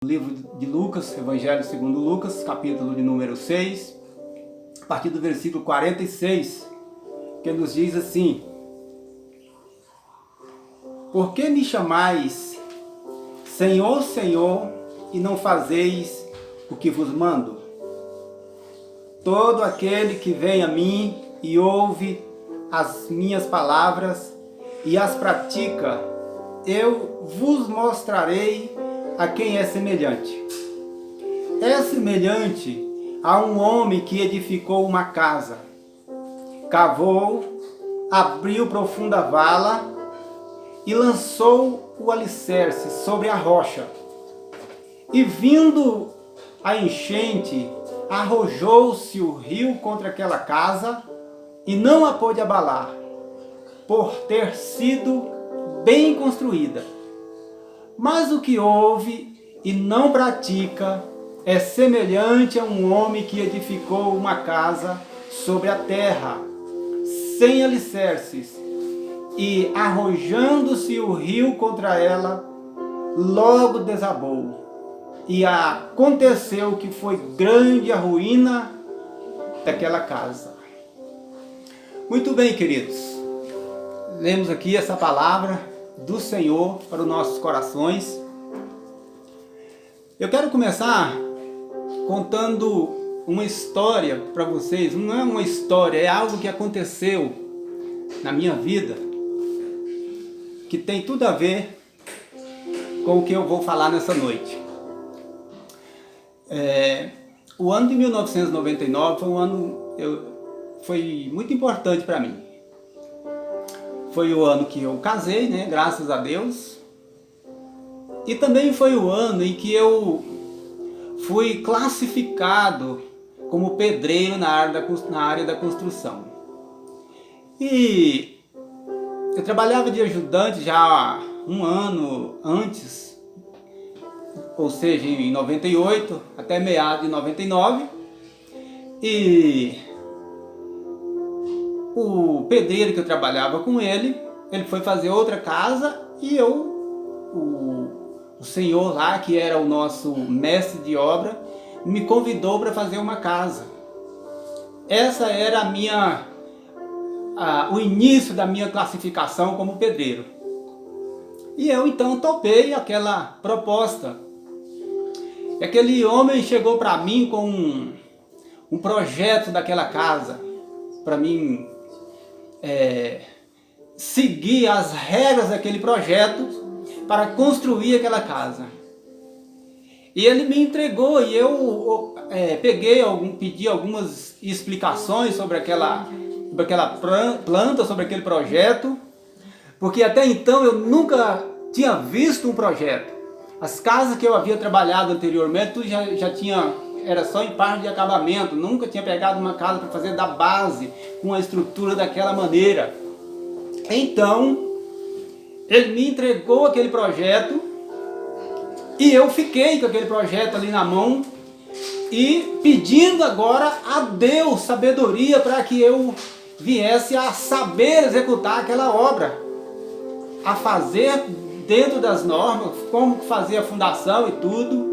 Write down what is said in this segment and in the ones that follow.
Livro de Lucas, Evangelho segundo Lucas, capítulo de número 6, a partir do versículo 46, que nos diz assim: Por que me chamais Senhor, Senhor, e não fazeis o que vos mando? Todo aquele que vem a mim e ouve as minhas palavras e as pratica, eu vos mostrarei a quem é semelhante. É semelhante a um homem que edificou uma casa, cavou, abriu profunda vala e lançou o alicerce sobre a rocha. E vindo a enchente, arrojou-se o rio contra aquela casa e não a pôde abalar, por ter sido bem construída. Mas o que ouve e não pratica é semelhante a um homem que edificou uma casa sobre a terra, sem alicerces, e arrojando-se o rio contra ela, logo desabou. E aconteceu que foi grande a ruína daquela casa. Muito bem, queridos. Lemos aqui essa palavra do Senhor para os nossos corações. Eu quero começar contando uma história para vocês. Não é uma história, é algo que aconteceu na minha vida, que tem tudo a ver com o que eu vou falar nessa noite. O ano de 1999 foi muito importante para mim. Foi o ano que eu casei, né? Graças a Deus. E também foi o ano em que eu fui classificado como pedreiro na área da construção. E eu trabalhava de ajudante já um ano antes, ou seja, em 98 até meados de 99. E o pedreiro que eu trabalhava com ele foi fazer outra casa e o senhor lá, que era o nosso mestre de obra, me convidou para fazer uma casa. Essa era o início da minha classificação como pedreiro. E eu então topei aquela proposta. E aquele homem chegou para mim com um projeto daquela casa, para mim seguir as regras daquele projeto para construir aquela casa. E ele me entregou e eu pedi algumas explicações sobre aquela planta, sobre aquele projeto, porque até então eu nunca tinha visto um projeto. As casas que eu havia trabalhado anteriormente, tudo já tinha, era só em parte de acabamento, nunca tinha pegado uma casa para fazer da base, com a estrutura daquela maneira. Então, ele me entregou aquele projeto e eu fiquei com aquele projeto ali na mão e pedindo agora a Deus sabedoria para que eu viesse a saber executar aquela obra, a fazer dentro das normas, como fazer a fundação e tudo.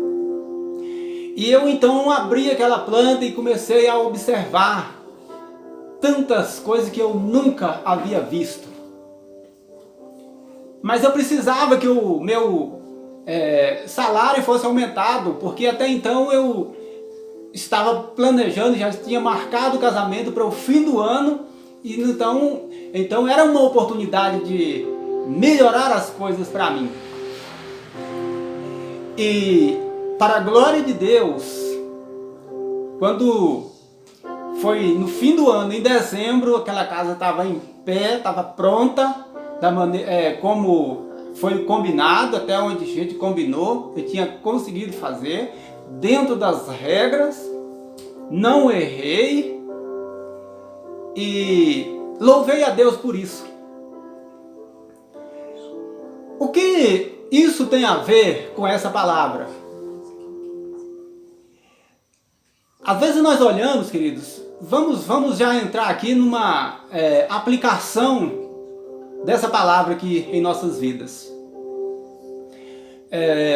E eu então abri aquela planta e comecei a observar tantas coisas que eu nunca havia visto. Mas eu precisava que o meu salário fosse aumentado, porque até então eu estava planejando, já tinha marcado o casamento para o fim do ano, e então era uma oportunidade de melhorar as coisas para mim. E para a glória de Deus, quando foi no fim do ano, em dezembro, aquela casa estava em pé, estava pronta, da maneira como foi combinado, até onde a gente combinou, eu tinha conseguido fazer, dentro das regras, não errei, e louvei a Deus por isso. O que isso tem a ver com essa palavra? Às vezes nós olhamos, queridos, vamos já entrar aqui numa aplicação dessa palavra aqui em nossas vidas.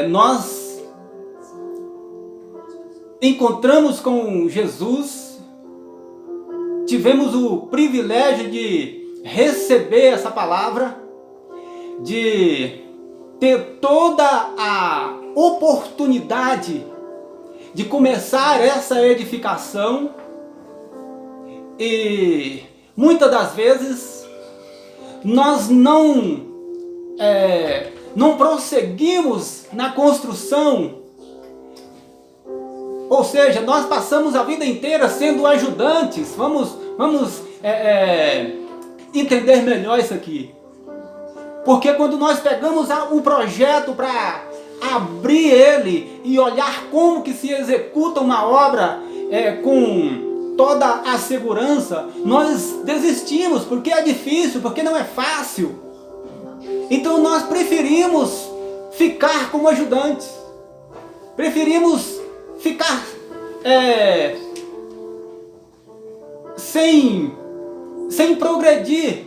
Nós encontramos com Jesus, tivemos o privilégio de receber essa palavra, de ter toda a oportunidade de começar essa edificação, e muitas das vezes nós não prosseguimos na construção. Ou seja, nós passamos a vida inteira sendo ajudantes. Vamos entender melhor isso aqui. Porque quando nós pegamos o projeto para abrir ele e olhar como que se executa uma obra com toda a segurança, nós desistimos, porque é difícil, porque não é fácil. Então nós preferimos ficar como ajudantes. Preferimos ficar sem progredir,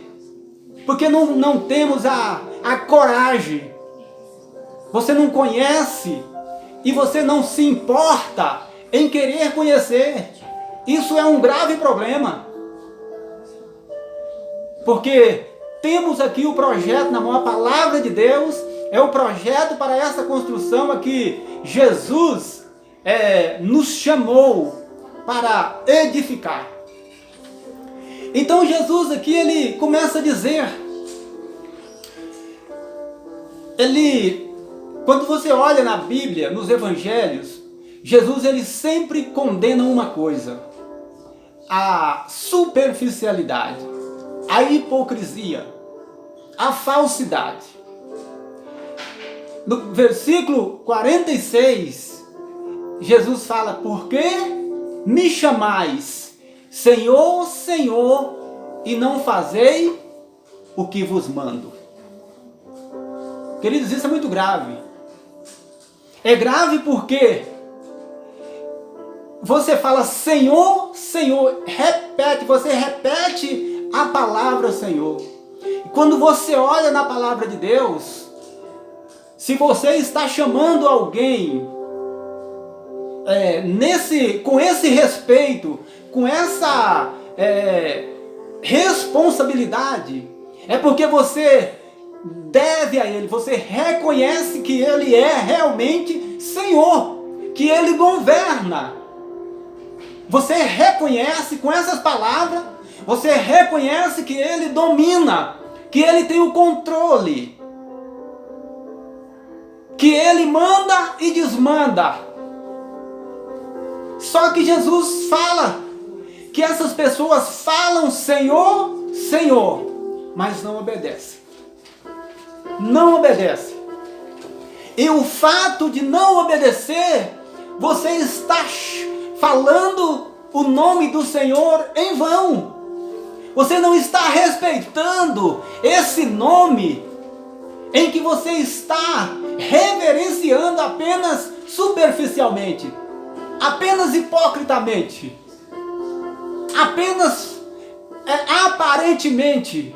porque não temos a coragem. Você não conhece e você não se importa em querer conhecer. Isso é um grave problema, porque temos aqui o projeto na mão, a palavra de Deus é o projeto para essa construção aqui. Jesus nos chamou para edificar. Então Jesus aqui, ele começa a dizer, quando você olha na Bíblia, nos Evangelhos, Jesus ele sempre condena uma coisa: a superficialidade, a hipocrisia, a falsidade. No versículo 46, Jesus fala: por que me chamais Senhor, Senhor, e não fazei o que vos mando? Queridos, isso é muito grave. É grave porque você fala Senhor, Senhor, você repete a palavra Senhor. E quando você olha na palavra de Deus, se você está chamando alguém com esse respeito, com essa responsabilidade, é porque você deve a Ele, você reconhece que Ele é realmente Senhor, que Ele governa. Você reconhece com essas palavras, você reconhece que Ele domina, que Ele tem o controle, que Ele manda e desmanda. Só que Jesus fala que essas pessoas falam Senhor, Senhor, mas não obedecem. Não obedecem. E o fato de não obedecer, você está falando o nome do Senhor em vão. Você não está respeitando esse nome em que você está reverenciando apenas superficialmente, apenas hipocritamente, apenas aparentemente.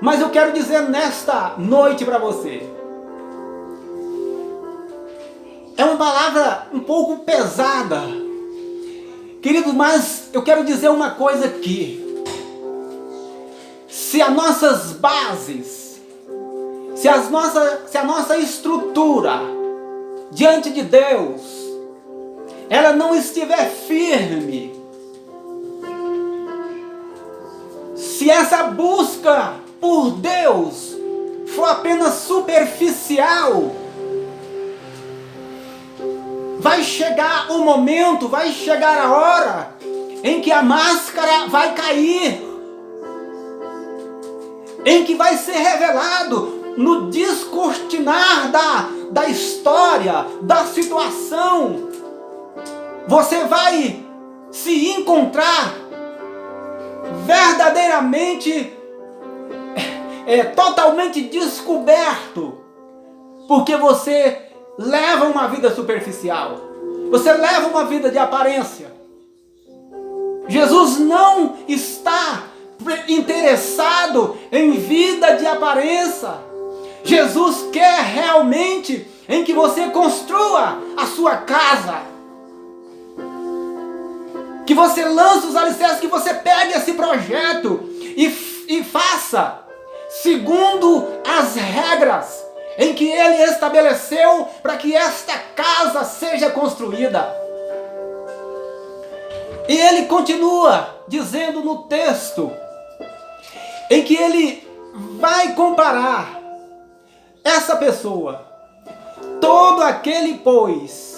Mas eu quero dizer nesta noite para você, é uma palavra um pouco pesada, queridos, mas eu quero dizer uma coisa aqui: se as nossas bases, se a nossa estrutura diante de Deus, ela não estiver firme, se essa busca por Deus for apenas superficial, vai chegar o momento, vai chegar a hora em que a máscara vai cair, em que vai ser revelado no descortinar da história, da situação. Você vai se encontrar verdadeiramente totalmente descoberto, porque você leva uma vida superficial, você leva uma vida de aparência. Jesus não está interessado em vida de aparência. Jesus quer realmente em que você construa a sua sua casa, que você lance os alicerces, que você pegue esse projeto e faça segundo as regras em que Ele estabeleceu para que esta casa seja construída. E Ele continua dizendo no texto, em que Ele vai comparar essa pessoa: todo aquele, pois,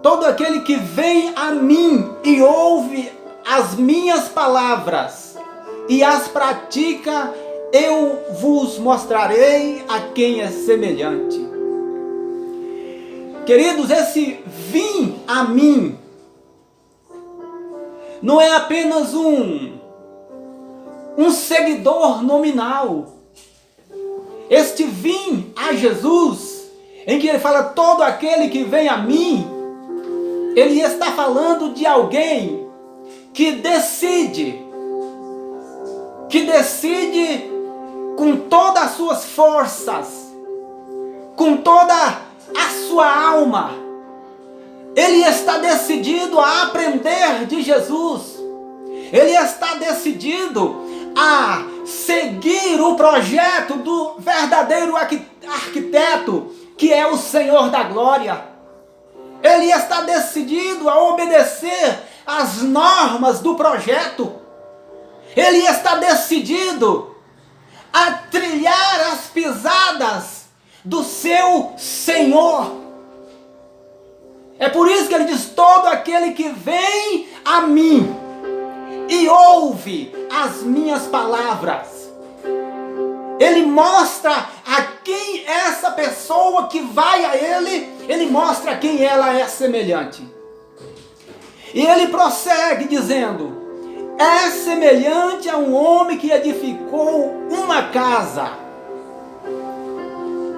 todo aquele que vem a mim e ouve as minhas palavras e as pratica, eu vos mostrarei a quem é semelhante. Queridos, esse vim a mim não é apenas um seguidor nominal. Este vim a Jesus, em que ele fala todo aquele que vem a mim, ele está falando de alguém que decide com todas as suas forças, com toda a sua alma. Ele está decidido a aprender de Jesus. Ele está decidido a seguir o projeto do verdadeiro arquiteto, que é o Senhor da glória. Ele está decidido a obedecer às normas do projeto. Ele está decidido a trilhar as pisadas do seu Senhor. É por isso que ele diz: todo aquele que vem a mim e ouve as minhas palavras. Ele mostra a quem essa pessoa que vai a ele mostra a quem ela é semelhante. E ele prossegue dizendo: é semelhante a um homem que edificou uma casa.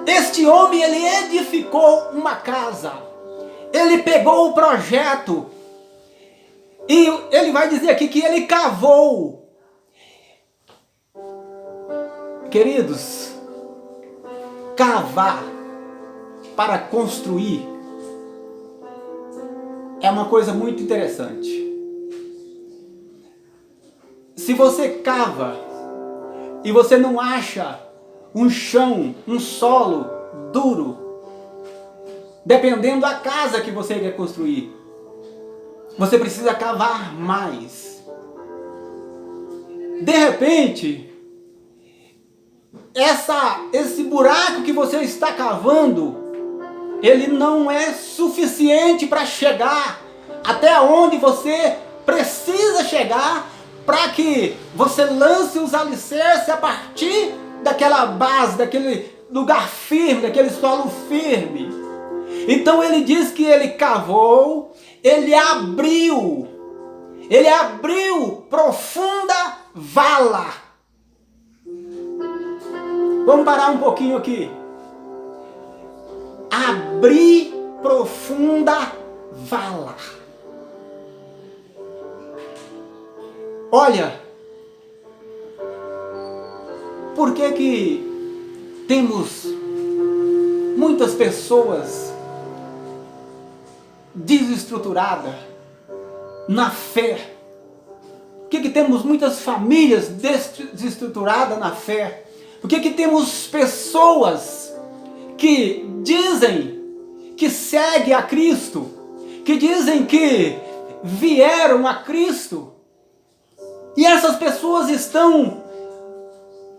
Este homem, ele edificou uma casa. Ele pegou o projeto. E ele vai dizer aqui que ele cavou. Queridos, cavar para construir é uma coisa muito interessante. Se você cava e você não acha um chão, um solo duro, dependendo da casa que você quer construir, você precisa cavar mais. De repente, esse buraco que você está cavando, ele não é suficiente para chegar até onde você precisa chegar, para que você lance os alicerces a partir daquela base, daquele lugar firme, daquele solo firme. Então ele diz que ele cavou, ele abriu profunda vala. Vamos parar um pouquinho aqui. Abrir profunda vala. Olha, por que temos muitas pessoas desestruturadas na fé? Por que temos muitas famílias desestruturadas na fé? Por que temos pessoas que dizem que seguem a Cristo, que dizem que vieram a Cristo, e essas pessoas estão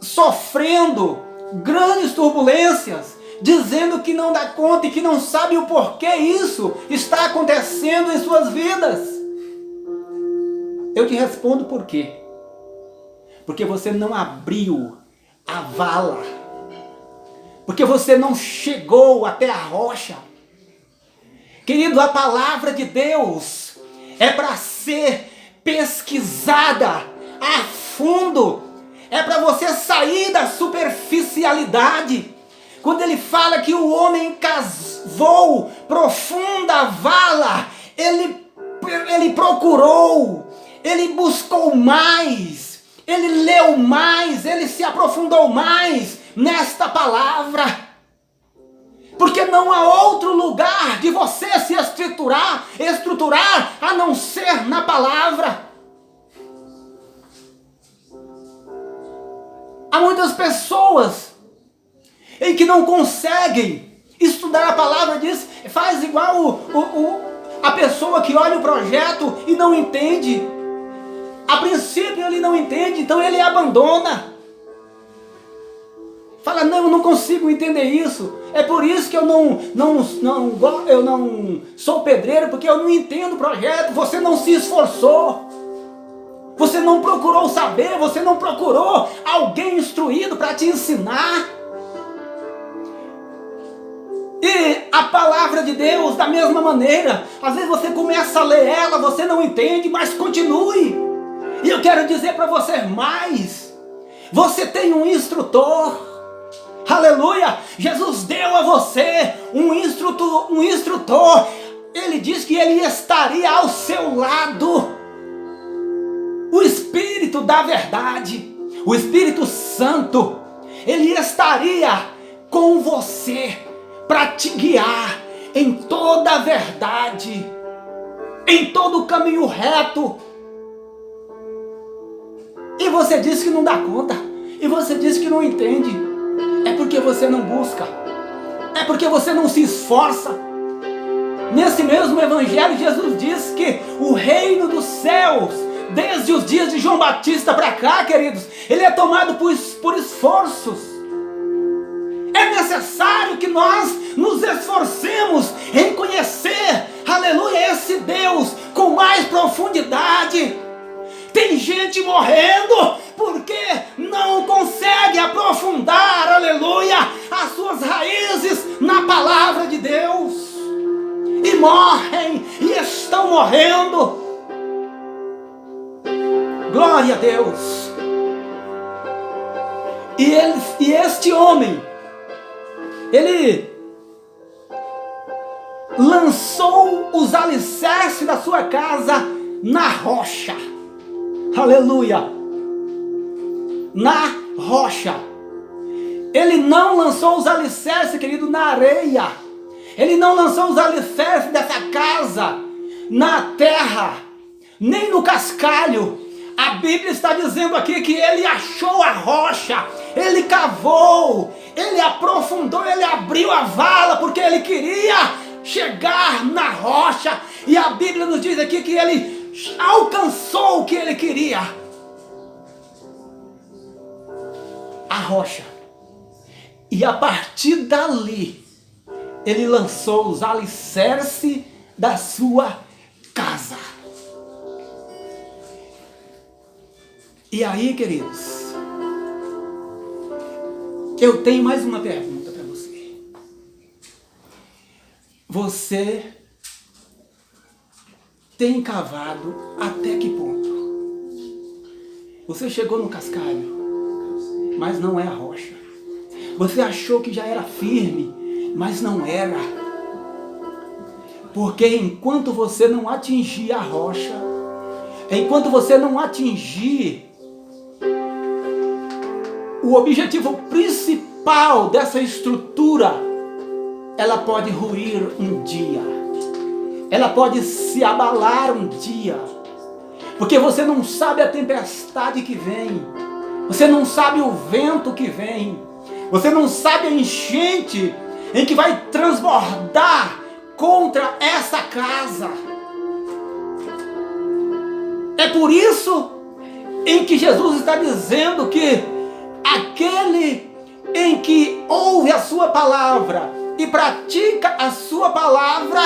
sofrendo grandes turbulências, dizendo que não dá conta e que não sabe o porquê isso está acontecendo em suas vidas? Eu te respondo por quê. Porque você não abriu a vala. Porque você não chegou até a rocha. Querido, a palavra de Deus é para ser pesquisada a fundo. É para você sair da superficialidade. Quando ele fala que o homem cavou profunda vala, ele procurou, ele buscou mais, ele leu mais, ele se aprofundou mais nesta palavra. Porque não há outro lugar de você se que não conseguem estudar a palavra, diz, faz igual a pessoa que olha o projeto e não entende. A princípio ele não entende, então ele abandona. Fala, não, eu não consigo entender isso. É por isso que eu não sou pedreiro, porque eu não entendo o projeto. Você não se esforçou. Você não procurou saber, você não procurou alguém instruído para te ensinar. E a palavra de Deus, da mesma maneira, às vezes você começa a ler ela, você não entende, mas continue. E eu quero dizer para você mais, você tem um instrutor, aleluia, Jesus deu a você um instrutor, ele diz que ele estaria ao seu lado, o Espírito da verdade, o Espírito Santo, ele estaria com você, para te guiar em toda a verdade, em todo o caminho reto. E você diz que não dá conta, e você diz que não entende, é porque você não busca, é porque você não se esforça. Nesse mesmo evangelho, Jesus diz que o reino dos céus, desde os dias de João Batista para cá, queridos, ele é tomado por esforços. É necessário que nós nos esforcemos em conhecer, aleluia, esse Deus com mais profundidade. Tem gente morrendo porque não consegue aprofundar, aleluia, as suas raízes na palavra de Deus. E morrem, e estão morrendo. Glória a Deus. E este homem, ele lançou os alicerces da sua casa na rocha. Aleluia. Na rocha. Ele não lançou os alicerces, querido, na areia. Ele não lançou os alicerces dessa casa na terra, nem no cascalho. A Bíblia está dizendo aqui que ele achou a rocha, ele cavou, ele aprofundou, ele abriu a vala, porque ele queria chegar na rocha. E a Bíblia nos diz aqui que ele alcançou o que ele queria. A rocha. E a partir dali, ele lançou os alicerces da sua casa. E aí, queridos, eu tenho mais uma pergunta para você. Você tem cavado até que ponto? Você chegou no cascalho, mas não é a rocha. Você achou que já era firme, mas não era. Porque enquanto você não atingir a rocha, enquanto você não atingir o objetivo principal dessa estrutura, ela pode ruir um dia. Ela pode se abalar um dia. Porque você não sabe a tempestade que vem. Você não sabe o vento que vem. Você não sabe a enchente em que vai transbordar contra essa casa. É por isso em que Jesus está dizendo que aquele em que ouve a sua palavra e pratica a sua palavra,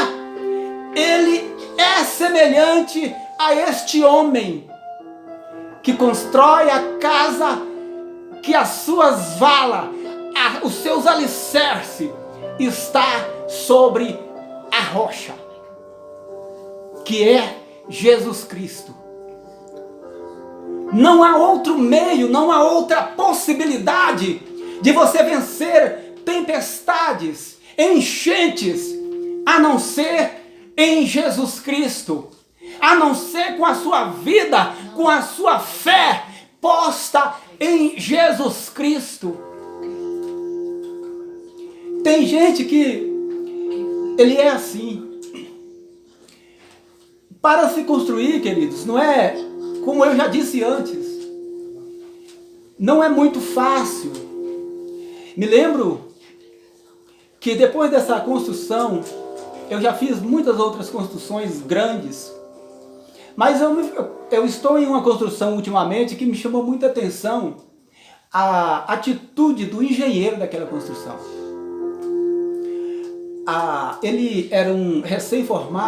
ele é semelhante a este homem que constrói a casa, que as suas valas, os seus alicerces está sobre a rocha, que é Jesus Cristo. Não há outro meio, não há outra possibilidade de você vencer tempestades, enchentes, a não ser em Jesus Cristo, a não ser com a sua vida, com a sua fé posta em Jesus Cristo. Tem gente que ele é assim. Para se construir, queridos, não é, como eu já disse antes, não é muito fácil. Me lembro que depois dessa construção, eu já fiz muitas outras construções grandes, mas eu estou em uma construção ultimamente que me chamou muita atenção a atitude do engenheiro daquela construção. Ele era um recém-formado,